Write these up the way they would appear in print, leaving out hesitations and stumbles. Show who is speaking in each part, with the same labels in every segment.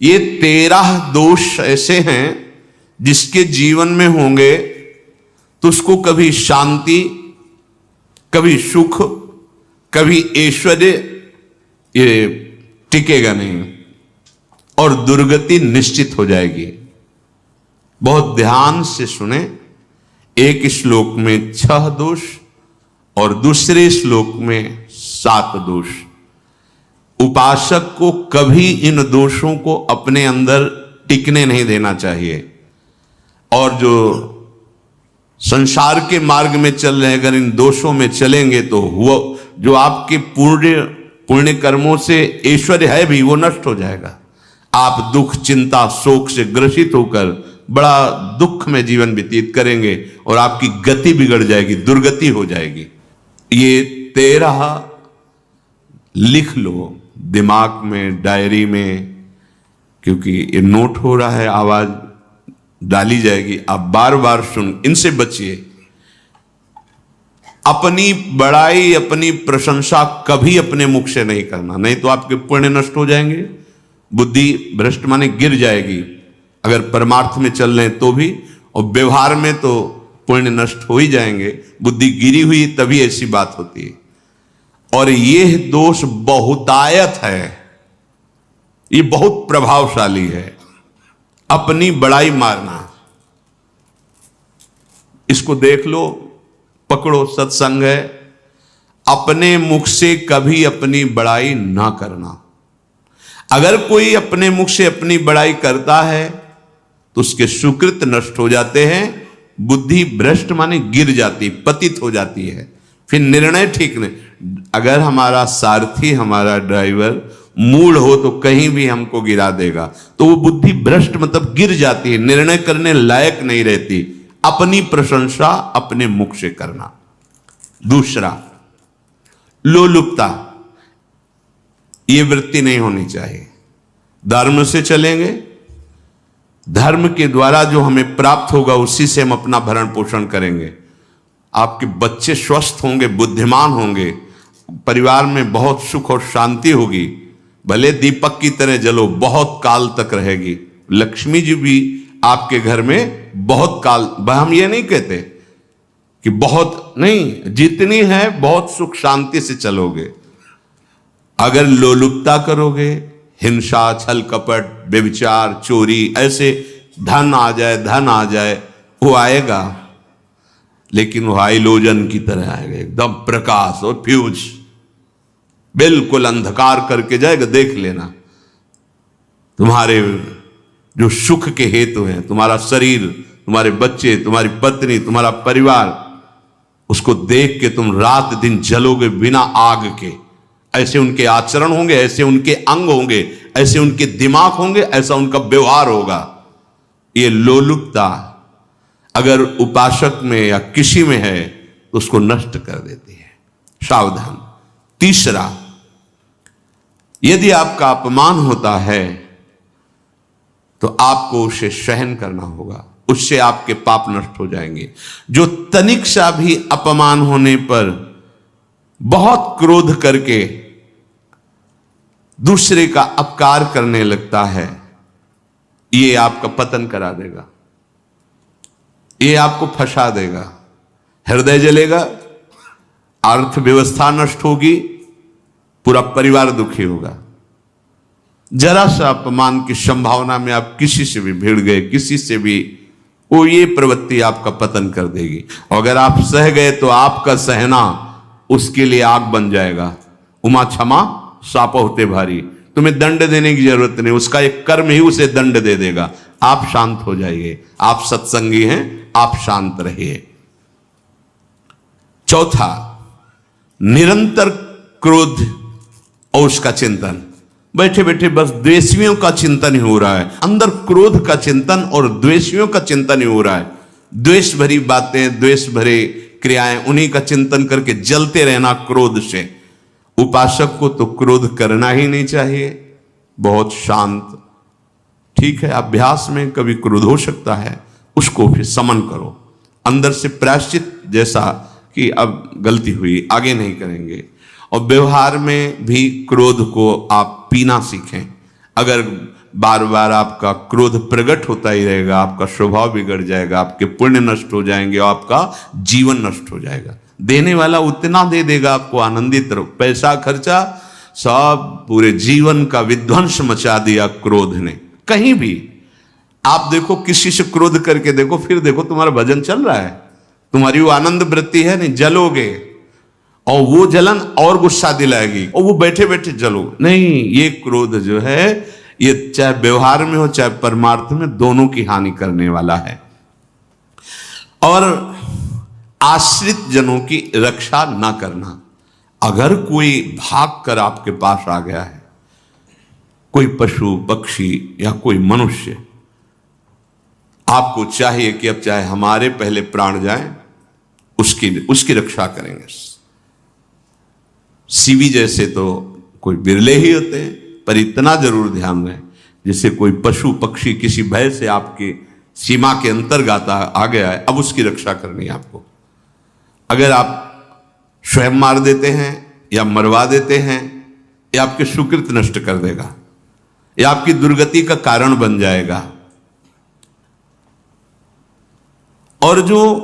Speaker 1: ये 13 दोष ऐसे हैं जिसके जीवन में होंगे तो उसको कभी शांति, कभी सुख, कभी ऐश्वर्य ये टिकेगा नहीं और दुर्गति निश्चित हो जाएगी। बहुत ध्यान से सुने। एक श्लोक में 6 दोष और दूसरे श्लोक में 7 दोष। उपासक को कभी इन दोषों को अपने अंदर टिकने नहीं देना चाहिए। और जो संसार के मार्ग में चल रहे हैं, अगर इन दोषों में चलेंगे तो वो जो आपके पुण्य कर्मों से ऐश्वर्य है भी वो नष्ट हो जाएगा। आप दुख, चिंता, शोक से ग्रसित होकर बड़ा दुख में जीवन व्यतीत करेंगे और आपकी गति बिगड़ जाएगी, दुर्गति हो जाएगी। ये 13 लिख लो दिमाग में, डायरी में, क्योंकि ये नोट हो रहा है, आवाज डाली जाएगी। आप बार बार सुन, इनसे बचिए। अपनी बड़ाई, अपनी प्रशंसा कभी अपने मुख से नहीं करना, नहीं तो आपके पुण्य नष्ट हो जाएंगे। बुद्धि भ्रष्ट माने गिर जाएगी, अगर परमार्थ में चल रहे हैं तो भी, और व्यवहार में तो पुण्य नष्ट हो ही जाएंगे। बुद्धि गिरी हुई तभी ऐसी बात होती है। और यह दोष बहुतायत है, ये बहुत प्रभावशाली है। अपनी बड़ाई मारना, इसको देख लो, पकड़ो, सत्संग है। अपने मुख से कभी अपनी बड़ाई ना करना। अगर कोई अपने मुख से अपनी बड़ाई करता है तो उसके सुकृत नष्ट हो जाते हैं। बुद्धि भ्रष्ट माने गिर जाती, पतित हो जाती है, फिर निर्णय ठीक नहीं। अगर हमारा सारथी, हमारा ड्राइवर मूढ़ हो तो कहीं भी हमको गिरा देगा, तो वो बुद्धि भ्रष्ट मतलब गिर जाती है, निर्णय करने लायक नहीं रहती। अपनी प्रशंसा अपने मुख से करना। दूसरा, लोलुपता, ये वृत्ति नहीं होनी चाहिए। धर्म से चलेंगे, धर्म के द्वारा जो हमें प्राप्त होगा उसी से हम अपना भरण पोषण करेंगे। आपके बच्चे स्वस्थ होंगे, बुद्धिमान होंगे, परिवार में बहुत सुख और शांति होगी। भले दीपक की तरह जलो, बहुत काल तक रहेगी। लक्ष्मी जी भी आपके घर में बहुत काल, हम ये नहीं कहते कि बहुत नहीं, जितनी है बहुत सुख शांति से चलोगे। अगर लोलुपता करोगे, हिंसा, छल कपट, व्यभिचार, चोरी, ऐसे धन आ जाए, वो आएगा, लेकिन वो हाइलोजन की तरह आएगा, एकदम प्रकाश और फ्यूज, बिल्कुल अंधकार करके जाएगा। देख लेना, तुम्हारे जो सुख के हेतु हैं, तुम्हारा शरीर, तुम्हारे बच्चे, तुम्हारी पत्नी, तुम्हारा परिवार, उसको देख के तुम रात दिन जलोगे बिना आग के। ऐसे उनके आचरण होंगे, ऐसे उनके अंग होंगे, ऐसे उनके दिमाग होंगे, ऐसा उनका व्यवहार होगा। ये लोलुपता अगर उपासक में या किसी में है तो उसको नष्ट कर देती है। सावधान। तीसरा, यदि आपका अपमान होता है तो आपको उसे सहन करना होगा, उससे आपके पाप नष्ट हो जाएंगे। जो तनिक सा भी अपमान होने पर बहुत क्रोध करके दूसरे का अपकार करने लगता है, ये आपका पतन करा देगा, ये आपको फंसा देगा। हृदय जलेगा, अर्थव्यवस्था नष्ट होगी, पूरा परिवार दुखी होगा। जरा सा अपमान की संभावना में आप किसी से भी भिड़ गए, किसी से भी, वो ये प्रवृत्ति आपका पतन कर देगी। और अगर आप सह गए तो आपका सहना उसके लिए आग बन जाएगा। उमा क्षमा साप होते भारी, तुम्हें दंड देने की जरूरत नहीं, उसका एक कर्म ही उसे दंड दे देगा। आप शांत हो जाइए, आप सत्संगी हैं, आप शांत रहिए। चौथा, निरंतर क्रोध और उसका चिंतन। बैठे बैठे बस द्वेषियों का चिंतन ही हो रहा है, अंदर क्रोध का चिंतन और द्वेषियों का चिंतन ही हो रहा है। द्वेष भरी बातें, द्वेष भरे क्रियाएं, उन्हीं का चिंतन करके जलते रहना क्रोध से। उपासक को तो क्रोध करना ही नहीं चाहिए, बहुत शांत। ठीक है, अभ्यास में कभी क्रोध हो सकता है, उसको फिर समन करो, अंदर से प्रायश्चित, जैसा कि अब गलती हुई, आगे नहीं करेंगे। और व्यवहार में भी क्रोध को आप पीना सीखें। अगर बार बार आपका क्रोध प्रकट होता ही रहेगा, आपका स्वभाव बिगड़ जाएगा, आपके पुण्य नष्ट हो जाएंगे और आपका जीवन नष्ट हो जाएगा। देने वाला उतना दे देगा आपको, आनंदित रहो। पैसा खर्चा, सब पूरे जीवन का विध्वंस मचा दिया क्रोध ने। कहीं भी आप देखो, किसी से क्रोध करके देखो, फिर देखो तुम्हारा भजन चल रहा है, तुम्हारी वो आनंद वृत्ति है नहीं, जलोगे और वो जलन और गुस्सा दिलाएगी और वो बैठे बैठे जलो नहीं। ये क्रोध जो है, ये चाहे व्यवहार में हो चाहे परमार्थ में, दोनों की हानि करने वाला है। और आश्रित जनों की रक्षा ना करना। अगर कोई भाग कर आपके पास आ गया है, कोई पशु पक्षी या कोई मनुष्य, आपको चाहिए कि अब चाहे हमारे पहले प्राण जाएं, उसकी रक्षा करेंगे। सीवी जैसे तो कोई बिरले ही होते हैं, पर इतना जरूर ध्यान रहे, जैसे कोई पशु पक्षी किसी भय से आपकी सीमा के अंतर्गत आ गया है, अब उसकी रक्षा करनी है आपको। अगर आप स्वयं मार देते हैं या मरवा देते हैं, या आपके सुकृत नष्ट कर देगा, या आपकी दुर्गति का कारण बन जाएगा। और जो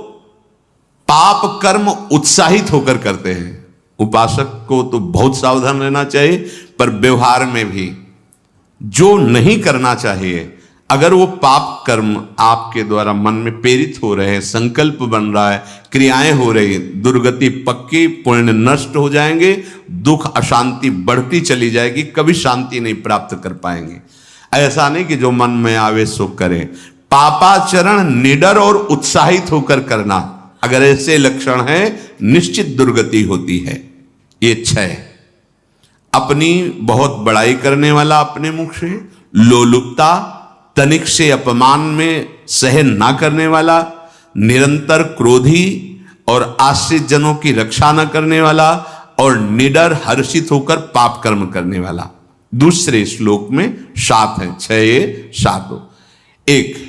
Speaker 1: पाप कर्म उत्साहित होकर करते हैं, उपासक को तो बहुत सावधान रहना चाहिए, पर व्यवहार में भी जो नहीं करना चाहिए, अगर वो पाप कर्म आपके द्वारा मन में प्रेरित हो रहे हैं, संकल्प बन रहा है, क्रियाएं हो रही, दुर्गति पक्की, पुण्य नष्ट हो जाएंगे, दुख अशांति बढ़ती चली जाएगी, कभी शांति नहीं प्राप्त कर पाएंगे। ऐसा नहीं कि जो मन में आवे सो करें। पापाचरण निडर और उत्साहित होकर करना, अगर ऐसे लक्षण है, निश्चित दुर्गति होती है। ये 6, अपनी बहुत बड़ाई करने वाला अपने मुख से, लोलुपता, तनिक से अपमान में सहन ना करने वाला, निरंतर क्रोधी और आश्रित जनों की रक्षा न करने वाला, और निडर हर्षित होकर पाप कर्म करने वाला। दूसरे श्लोक में 7 है, 6 7। 1,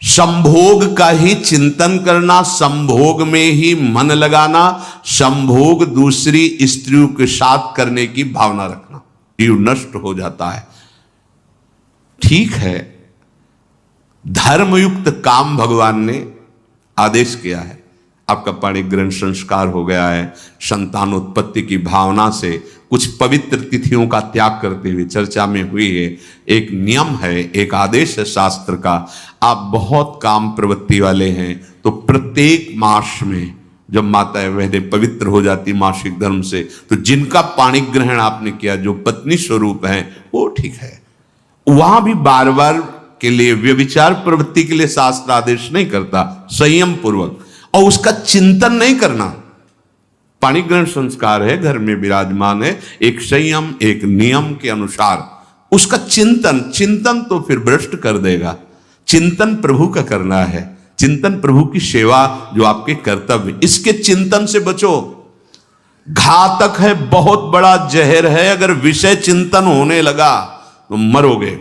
Speaker 1: संभोग का ही चिंतन करना, संभोग में ही मन लगाना, संभोग दूसरी स्त्रियों के साथ करने की भावना रखना, जीव नष्ट हो जाता है। ठीक है, धर्मयुक्त काम भगवान ने आदेश किया है, आपका पाणिग्रहण संस्कार हो गया है, संतानोत्पत्ति की भावना से कुछ पवित्र तिथियों का त्याग करते हुए चर्चा में हुई है। एक नियम है, एक आदेश है शास्त्र का। आप बहुत काम प्रवृत्ति वाले हैं तो प्रत्येक मास में जब माताएं बहनें पवित्र हो जाती मासिक धर्म से, तो जिनका पाणिग्रहण आपने किया, जो पत्नी स्वरूप है, वो ठीक है। वहां भी बार बार के लिए व्यभिचार प्रवृत्ति के लिए शास्त्र आदेश नहीं करता, संयम पूर्वक, और उसका चिंतन नहीं करना। पाणिग्रहण संस्कार है, घर में विराजमान है, एक संयम एक नियम के अनुसार उसका चिंतन तो फिर भ्रष्ट कर देगा। चिंतन प्रभु का करना है, चिंतन प्रभु की सेवा जो आपके कर्तव्य, इसके चिंतन से बचो। घातक है, बहुत बड़ा जहर है, अगर विषय चिंतन होने लगा तो मरोगे,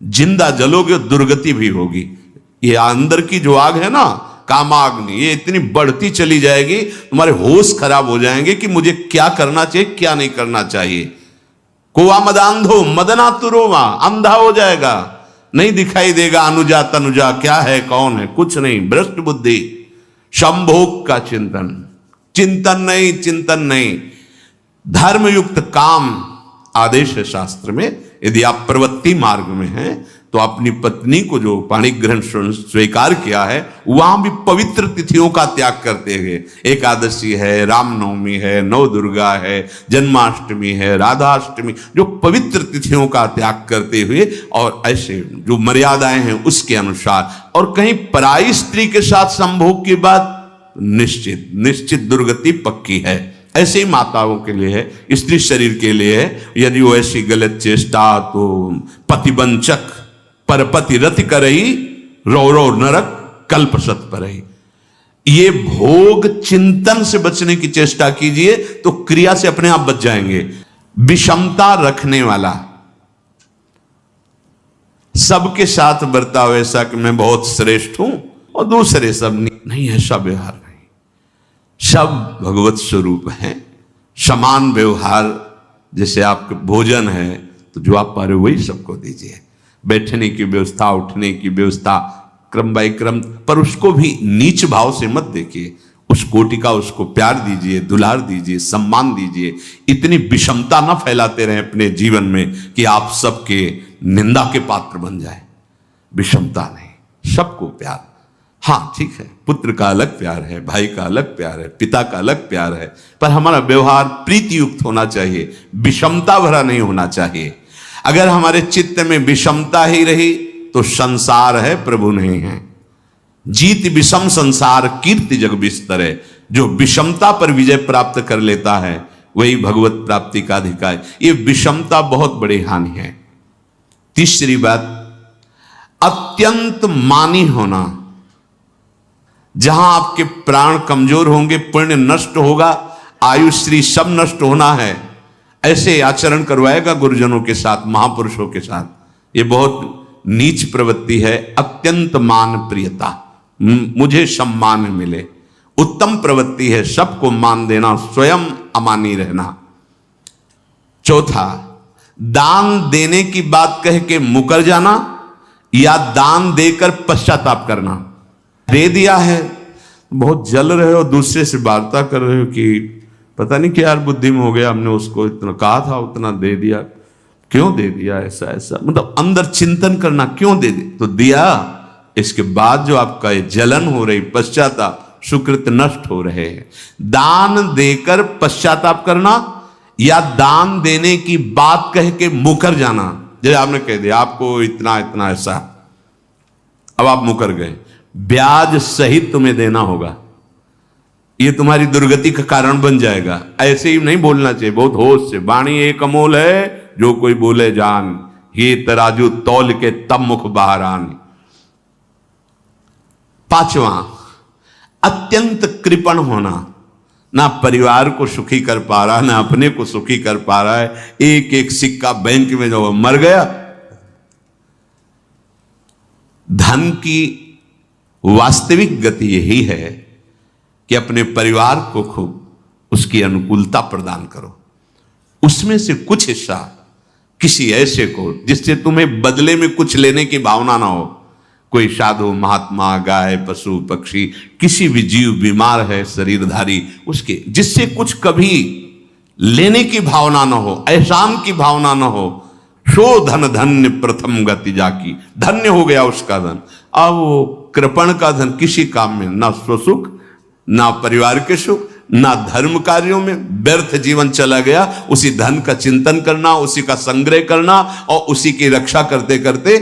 Speaker 1: जिंदा जलोगे, दुर्गति भी होगी। ये अंदर की जो आग है ना, कामाग्नि, ये इतनी बढ़ती चली जाएगी, तुम्हारे होश खराब हो जाएंगे कि मुझे क्या करना चाहिए क्या नहीं करना चाहिए। कोवा मदांधो मदना तुरोवा, अंधा हो जाएगा, नहीं दिखाई देगा अनुजा तनुजा क्या है कौन है, कुछ नहीं, भ्रष्ट बुद्धि। संभोग का चिंतन नहीं। धर्मयुक्त काम आदेश है शास्त्र में। यदि आप प्रवृत्ति मार्ग में हैं तो अपनी पत्नी को जो पाणिग्रहण स्वीकार किया है, वहां भी पवित्र तिथियों का त्याग करते हुए, एकादशी है, रामनवमी है, नवदुर्गा है, जन्माष्टमी है, राधाष्टमी, जो पवित्र तिथियों का त्याग करते हुए, और ऐसे जो मर्यादाएं हैं उसके अनुसार, और कहीं पराई स्त्री के साथ संभोग की बात, निश्चित दुर्गति पक्की है। ऐसे ही माताओं के लिए है, स्त्री शरीर के लिए है। यदि वो ऐसी गलत चेष्टा, तो पतिवंचक परपति रति करही, रौरव नरक कल्प सत परही। ये भोग चिंतन से बचने की चेष्टा कीजिए तो क्रिया से अपने आप बच जाएंगे। विषमता रखने वाला, सबके साथ बर्ताव ऐसा कि मैं बहुत श्रेष्ठ हूं और दूसरे सब नहीं, ऐसा व्यवहार नहीं। सब भगवत स्वरूप हैं, समान व्यवहार। जैसे आपके भोजन है तो जो आप पा रहे हो वही सबको दीजिए। बैठने की व्यवस्था, उठने की व्यवस्था, क्रम बाय क्रम, पर उसको भी नीच भाव से मत देखिए। उस कोटि का उसको प्यार दीजिए, दुलार दीजिए, सम्मान दीजिए। इतनी विषमता ना फैलाते रहें अपने जीवन में कि आप सबके निंदा के पात्र बन जाए। विषमता नहीं, सबको प्यार। हाँ ठीक है, पुत्र का अलग प्यार है, भाई का अलग प्यार है, पिता का अलग प्यार है, पर हमारा व्यवहार प्रीति युक्त होना चाहिए, विषमता भरा नहीं होना चाहिए। अगर हमारे चित्त में विषमता ही रही तो संसार है, प्रभु नहीं है। जीत विषम संसार कीर्ति जग बिस्तरे। जो विषमता पर विजय प्राप्त कर लेता है वही भगवत प्राप्ति का अधिकारी। ये विषमता बहुत बड़ी हानि है। तीसरी बात, अत्यंत मानी होना। जहां आपके प्राण कमजोर होंगे, पुण्य नष्ट होगा, आयुश्री सब नष्ट होना है, ऐसे आचरण करवाएगा गुरुजनों के साथ, महापुरुषों के साथ। ये बहुत नीच प्रवृत्ति है। अत्यंत मान प्रियता, मुझे सम्मान मिले, उत्तम प्रवृत्ति है। सबको मान देना, स्वयं अमानी रहना। चौथा, दान देने की बात कह के मुकर जाना या दान देकर पश्चाताप करना। दे दिया है, बहुत जल रहे हो, दूसरे से वार्ता कर रहे हो कि पता नहीं क्या यार बुद्धि में हो गया, हमने उसको इतना कहा था, उतना दे दिया, क्यों दे दिया, ऐसा ऐसा, मतलब अंदर चिंतन करना, क्यों दे दे तो दिया। इसके बाद जो आपका ये जलन हो रही, पश्चाताप, सुकृत नष्ट हो रहे हैं। दान देकर पश्चाताप करना या दान देने की बात कह के मुकर जाना। जैसे आपने कह दिया आपको इतना इतना ऐसा, अब आप मुकर गए, ब्याज सहित तुम्हें देना होगा, ये तुम्हारी दुर्गति का कारण बन जाएगा। ऐसे ही नहीं बोलना चाहिए, बहुत होश से। वाणी एक अमोल है, जो कोई बोले जान, ये तराजू तौल के तब मुख बाहर आन। पांचवा, अत्यंत कृपण होना। ना परिवार को सुखी कर पा रहा, ना अपने को सुखी कर पा रहा है। एक एक सिक्का बैंक में जो मर गया। धन की वास्तविक गति यही है कि अपने परिवार को खूब उसकी अनुकूलता प्रदान करो, उसमें से कुछ हिस्सा किसी ऐसे को जिससे तुम्हें बदले में कुछ लेने की भावना ना हो। कोई साधु महात्मा, गाय, पशु, पक्षी, किसी भी जीव बीमार है, शरीरधारी, उसके जिससे कुछ कभी लेने की भावना ना हो, एहसान की भावना ना हो। सो धन धन्य प्रथम गति जाकी, धन्य हो गया उसका धन। अब वो कृपण का धन किसी काम में ना स्वसुख, ना परिवार के सुख, ना धर्म कार्यों में, व्यर्थ जीवन चला गया। उसी धन का चिंतन करना, उसी का संग्रह करना और उसी की रक्षा करते करते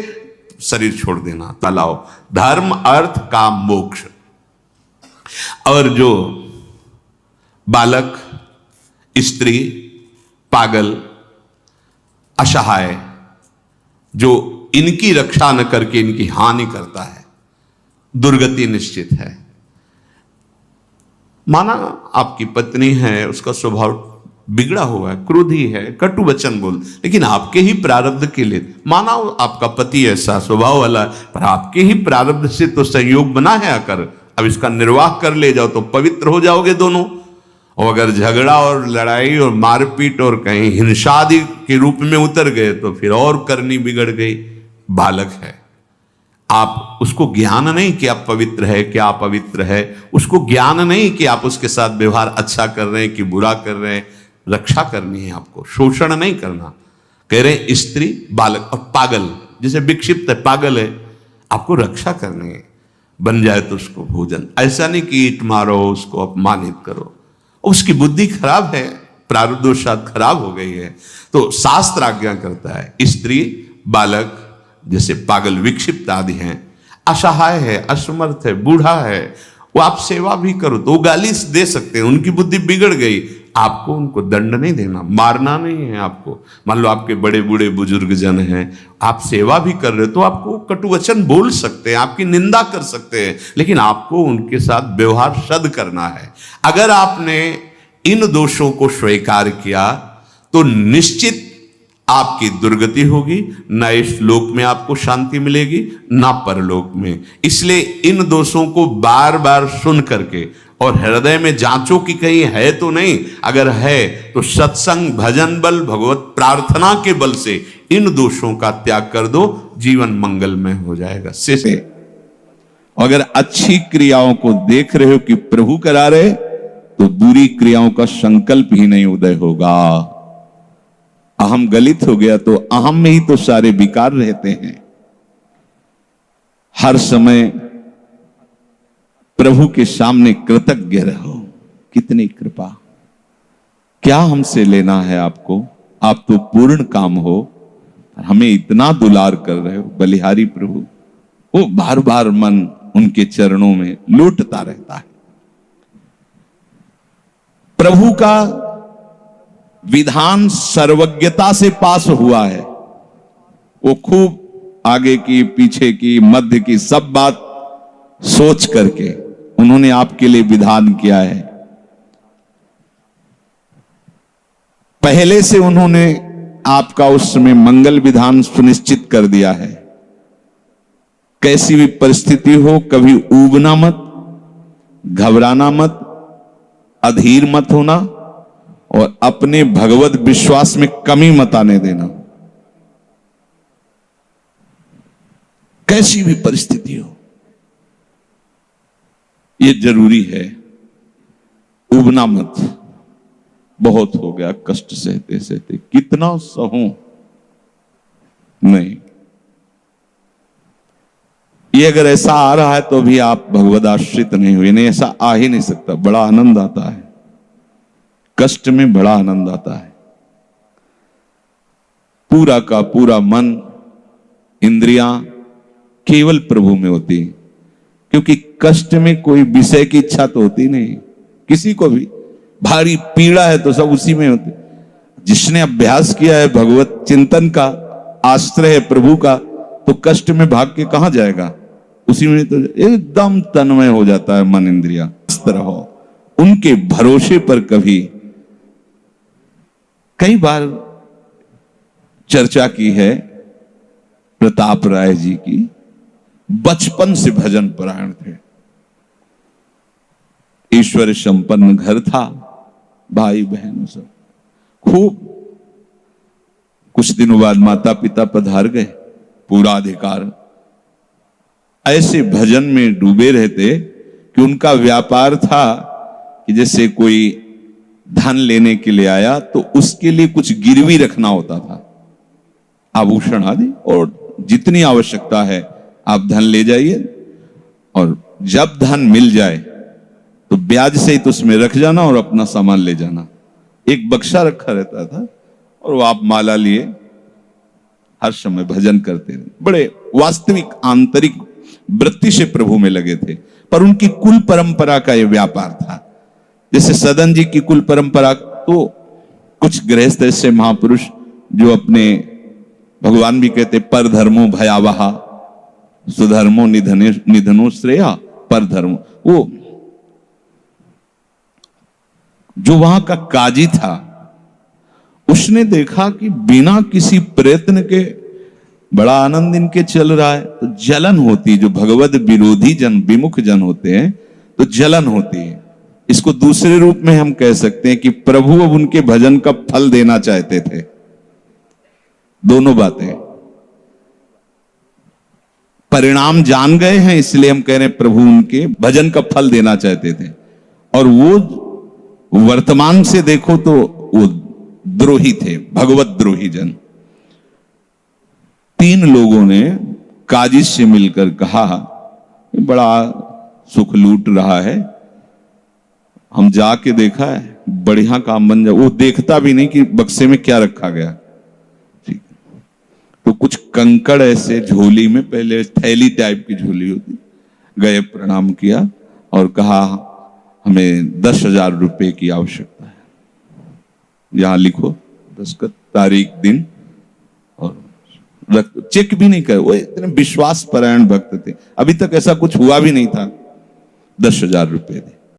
Speaker 1: शरीर छोड़ देना। तलाओ धर्म, अर्थ, काम, मोक्ष। और जो बालक, स्त्री, पागल, असहाय, जो इनकी रक्षा न करके इनकी हानि करता है, दुर्गति निश्चित है। माना आपकी पत्नी है, उसका स्वभाव बिगड़ा हुआ है, क्रोधी है, कटु वचन बोल, लेकिन आपके ही प्रारब्ध के लिए, माना आपका पति ऐसा स्वभाव वाला है, पर आपके ही प्रारब्ध से तो संयोग बना है आकर, अब इसका निर्वाह कर ले जाओ तो पवित्र हो जाओगे दोनों। और अगर झगड़ा और लड़ाई और मारपीट और कहीं हिंसा आदि के रूप में उतर गए तो फिर और करनी बिगड़ गई। बालक है, आप उसको ज्ञान नहीं कि आप पवित्र है, कि आप पवित्र है, उसको ज्ञान नहीं कि आप उसके साथ व्यवहार अच्छा कर रहे हैं कि बुरा कर रहे हैं। रक्षा करनी है आपको, शोषण नहीं करना। कह रहे स्त्री, बालक और पागल, जिसे विक्षिप्त है, पागल है, आपको रक्षा करनी है। बन जाए तो उसको भोजन, ऐसा नहीं कि ईंट मारो, उसको अपमानित करो। उसकी बुद्धि खराब है, प्रारब्धवशात खराब हो गई है, तो शास्त्र आज्ञा करता है स्त्री, बालक, जैसे पागल, विक्षिप्त आदि हैं, असहाय है, असमर्थ है, बूढ़ा है, वो आप सेवा भी करो तो वो गाली दे सकते हैं, उनकी बुद्धि बिगड़ गई। आपको उनको दंड नहीं देना, मारना नहीं है आपको। मान लो आपके बड़े बूढ़े बुजुर्ग जन हैं, आप सेवा भी कर रहे हो तो आपको कटु वचन बोल सकते हैं, आपकी निंदा कर सकते हैं, लेकिन आपको उनके साथ व्यवहार सद करना है। अगर आपने इन दोषों को स्वीकार किया तो निश्चित आपकी दुर्गति होगी, ना इस लोक में आपको शांति मिलेगी, ना परलोक में। इसलिए इन दोषों को बार बार सुन करके और हृदय में जांचो कि कहीं है तो नहीं, अगर है तो सत्संग, भजन बल, भगवत प्रार्थना के बल से इन दोषों का त्याग कर दो, जीवन मंगलमय हो जाएगा। से
Speaker 2: अगर अच्छी क्रियाओं को देख रहे हो कि प्रभु करा रहे, तो बुरी क्रियाओं का संकल्प ही नहीं उदय होगा। अहम गलित हो गया तो अहम में ही तो सारे विकार रहते हैं। हर समय प्रभु के सामने कृतज्ञ रहो। कितनी कृपा, क्या हमसे लेना है आपको, आप तो पूर्ण काम हो, हमें इतना दुलार कर रहे हो। बलिहारी प्रभु, वो बार बार मन उनके चरणों में लौटता रहता है। प्रभु का विधान सर्वज्ञता से पास हुआ है। वो खूब आगे की, पीछे की, मध्य की सब बात सोच करके उन्होंने आपके लिए विधान किया है। पहले से उन्होंने आपका उस समय मंगल विधान सुनिश्चित कर दिया है। कैसी भी परिस्थिति हो, कभी ऊबना मत, घबराना मत, अधीर मत होना, और अपने भगवत विश्वास में कमी मत आने देना। कैसी भी परिस्थिति हो, यह जरूरी है। उबना मत। बहुत हो गया कष्ट सहते सहते, कितना सहूं, नहीं। ये अगर ऐसा आ रहा है तो भी आप भगवद आश्रित नहीं हुए। नहीं, ऐसा आ ही नहीं सकता। बड़ा आनंद आता है कष्ट में, बड़ा आनंद आता है। पूरा का पूरा मन, इंद्रियां केवल प्रभु में होती, क्योंकि कष्ट में कोई विषय की इच्छा तो होती नहीं किसी को भी। भारी पीड़ा है तो सब उसी में होती। जिसने अभ्यास किया है भगवत चिंतन का, आश्रय है प्रभु का, तो कष्ट में भाग के कहां जाएगा, उसी में तो एकदम तन्मय हो जाता है मन, इंद्रिया। इस तरह हो, उनके भरोसे पर कभी, कई बार चर्चा की है प्रताप राय जी की। बचपन से भजन परायण थे, ईश्वर संपन्न घर था, भाई बहन सब खूब। कुछ दिनों बाद माता पिता पधार गए, पूरा अधिकार। ऐसे भजन में डूबे रहते कि उनका व्यापार था कि जैसे कोई धन लेने के लिए आया तो उसके लिए कुछ गिरवी रखना होता था, आभूषण आदि, और जितनी आवश्यकता है आप धन ले जाइए, और जब धन मिल जाए तो ब्याज से ही तो उसमें रख जाना और अपना सामान ले जाना। एक बक्सा रखा रहता था और वो आप माला लिए हर समय भजन करते रहे। बड़े वास्तविक आंतरिक वृत्ति से प्रभु में लगे थे। पर उनकी कुल परंपरा का यह व्यापार था। जैसे सदन जी की कुल परंपरा, तो कुछ गृहस्थ ऐसे महापुरुष जो अपने, भगवान भी कहते पर धर्मो भयावहा सुधर्मो निधनो श्रेया पर धर्म, वो जो वहां का काजी था उसने देखा कि बिना किसी प्रयत्न के बड़ा आनंद इनके चल रहा है, तो जलन होती। जो भगवत विरोधी जन, विमुख जन होते हैं तो जलन होती है। इसको दूसरे रूप में हम कह सकते हैं कि प्रभु अब उनके भजन का फल देना चाहते थे। दोनों बातें, परिणाम जान गए हैं इसलिए हम कह रहे हैं प्रभु उनके भजन का फल देना चाहते थे। और वो वर्तमान से देखो तो वो द्रोही थे, भगवत द्रोही जन। 3 लोगों ने काजी से मिलकर कहा बड़ा सुख लूट रहा है, हम जाके देखा है, बढ़िया काम बन जाए। वो देखता भी नहीं कि बक्से में क्या रखा गया। ठीक, तो कुछ कंकड़ ऐसे झोली में, पहले थैली टाइप की झोली होती, गए प्रणाम किया और कहा हमें 10,000 रुपए की आवश्यकता है, यहां लिखो दस्तखत, तारीख, दिन, और चेक भी नहीं करे। वो इतने विश्वास परायण भक्त थे, अभी तक ऐसा कुछ हुआ भी नहीं था। 10,000 रुपए दे।